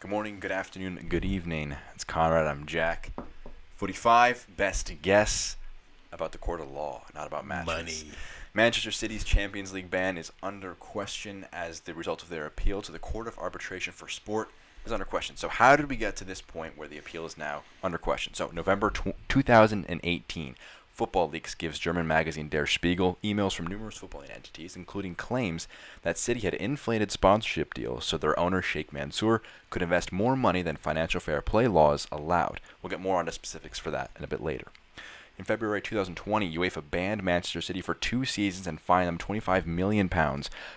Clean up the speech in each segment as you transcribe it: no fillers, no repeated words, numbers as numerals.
Good morning, good afternoon, good evening. It's Conrad, I'm Jack. 45, best guess about the court of law, not about matches. Money. Manchester City's Champions League ban is under question as the result of their appeal to the Court of Arbitration for Sport is under question. So how did we get to this point where the appeal is now under question? So November 2018, Football Leaks gives German magazine Der Spiegel emails from numerous footballing entities, including claims that City had inflated sponsorship deals so their owner, Sheikh Mansour, could invest more money than financial fair play laws allowed. We'll get more on the specifics for that in a bit later. In February 2020, UEFA banned Manchester City for 2 seasons and fined them £25 million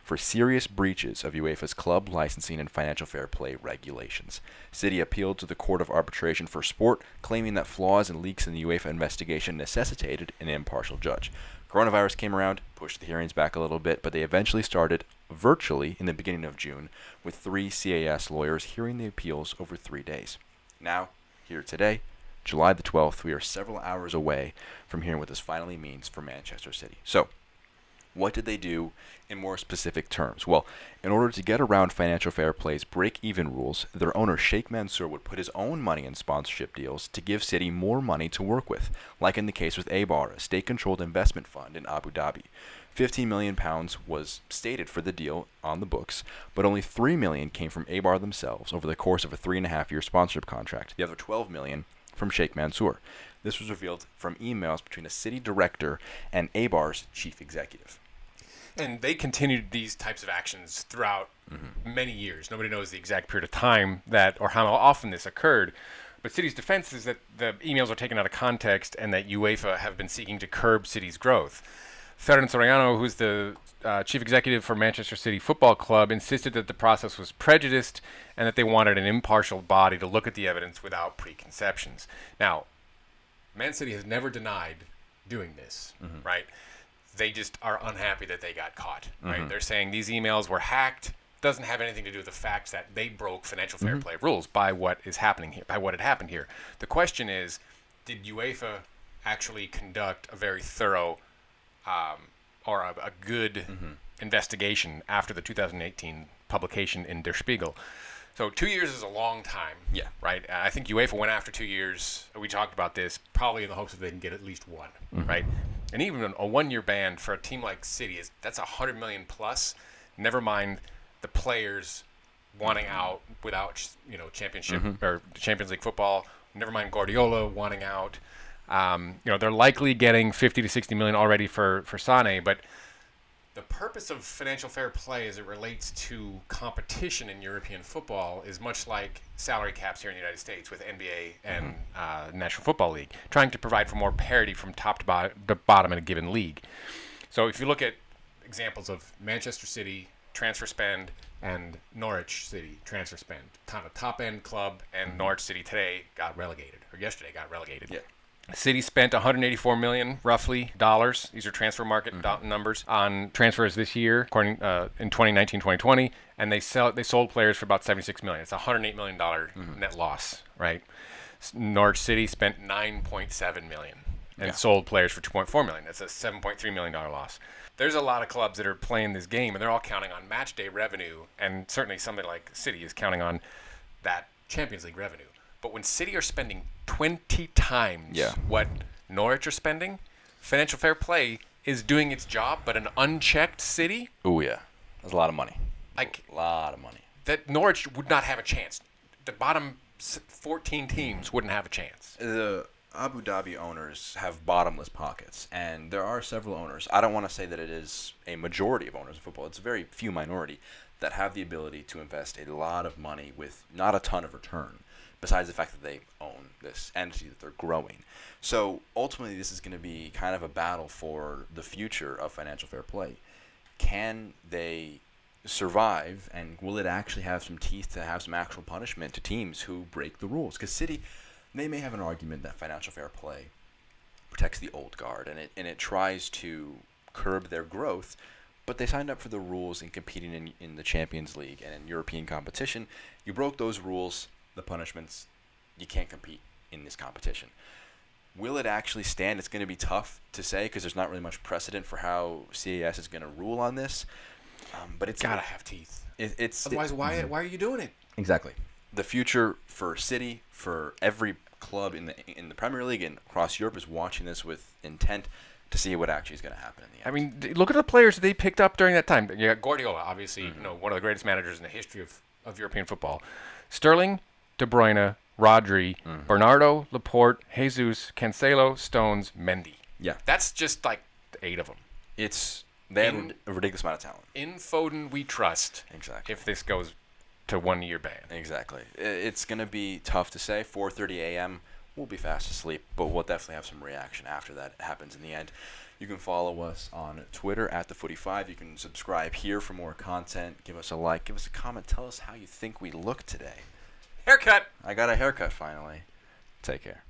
for serious breaches of UEFA's club licensing and financial fair play regulations. City appealed to the Court of Arbitration for Sport, claiming that flaws and leaks in the UEFA investigation necessitated an impartial judge. Coronavirus came around, pushed the hearings back a little bit, but they eventually started virtually in the beginning of June, with 3 CAS lawyers hearing the appeals over 3 days. Now, here today, July the 12th, we are several hours away from hearing what this finally means for Manchester City. So, what did they do in more specific terms? Well, in order to get around financial fair play's break-even rules, their owner Sheikh Mansour would put his own money in sponsorship deals to give City more money to work with, like in the case with ABAR, a state-controlled investment fund in Abu Dhabi. £15 million was stated for the deal on the books, but only $3 million came from ABAR themselves over the course of a 3.5-year sponsorship contract. The other $12 million from Sheikh Mansour. This was revealed from emails between a city director and ABAR's chief executive. And they continued these types of actions throughout many years. Nobody knows the exact period of time that or how often this occurred. But City's defense is that the emails are taken out of context and that UEFA have been seeking to curb City's growth. Ferran Soriano, who's the chief executive for Manchester City Football Club, insisted that the process was prejudiced and that they wanted an impartial body to look at the evidence without preconceptions. Now, Man City has never denied doing this, right? They just are unhappy that they got caught, right? They're saying these emails were hacked. Doesn't have anything to do with the facts that they broke financial fair play rules by what is happening here, by what had happened here. The question is, did UEFA actually conduct a very thorough or a good investigation after the 2018 publication in Der Spiegel? So 2 years is a long time, right? I think UEFA went after 2 years. We talked about this, probably in the hopes that they can get at least one, right? And even a 1-year ban for a team like City that's $100 million plus. Never mind the players wanting out without championship or Champions League football. Never mind Guardiola wanting out. They're likely getting 50 to 60 million already for Sane, but the purpose of financial fair play as it relates to competition in European football is much like salary caps here in the United States with NBA and National Football League, trying to provide for more parity from top to bottom in a given league. So if you look at examples of Manchester City transfer spend and Norwich City transfer spend, kind of top-end club, and Norwich City today got relegated, or yesterday got relegated. Yeah. City spent $184 million, roughly, dollars. These are transfer market numbers on transfers this year, according in 2019-2020, and they sold players for about $76 million. It's a $108 million net loss, right? Norwich City spent $9.7 million and sold players for $2.4 million. That's a $7.3 million loss. There's a lot of clubs that are playing this game, and they're all counting on match day revenue, and certainly somebody like City is counting on that Champions League revenue. But when City are spending 20 times what Norwich are spending, financial fair play is doing its job, but an unchecked City? Oh, yeah. That's a lot of money. Like A lot of money. that Norwich would not have a chance. The bottom 14 teams wouldn't have a chance. The Abu Dhabi owners have bottomless pockets, and there are several owners. I don't want to say that it is a majority of owners of football. It's a very few minority that have the ability to invest a lot of money with not a ton of return, besides the fact that they own this entity that they're growing. So ultimately, this is going to be kind of a battle for the future of financial fair play. Can they survive, and will it actually have some teeth to have some actual punishment to teams who break the rules? Because City, they may have an argument that financial fair play protects the old guard, and it tries to curb their growth, but they signed up for the rules in competing in the Champions League and in European competition. You broke those rules, the punishments, you can't compete in this competition. Will it actually stand? It's going to be tough to say because there's not really much precedent for how CAS is going to rule on this. But it's Gotta have teeth. It's Otherwise, why are you doing it? Exactly. the future for City, for every club in the Premier League and across Europe, is watching this with intent to see what actually is going to happen in the end. I mean, look at the players they picked up during that time. You got Guardiola, obviously, one of the greatest managers in the history of European football. Sterling, De Bruyne, Rodri, Bernardo, Laporte, Jesus, Cancelo, Stones, Mendy. Yeah. That's just like 8 of them. They have a ridiculous amount of talent. In Foden, we trust. Exactly. If this goes to 1-year ban. Exactly. It's going to be tough to say. 4:30 a.m. We'll be fast asleep, but we'll definitely have some reaction after that happens in the end. You can follow us on Twitter at @the45. You can subscribe here for more content. Give us a like. Give us a comment. Tell us how you think we look today. Haircut. I got a haircut finally. Take care.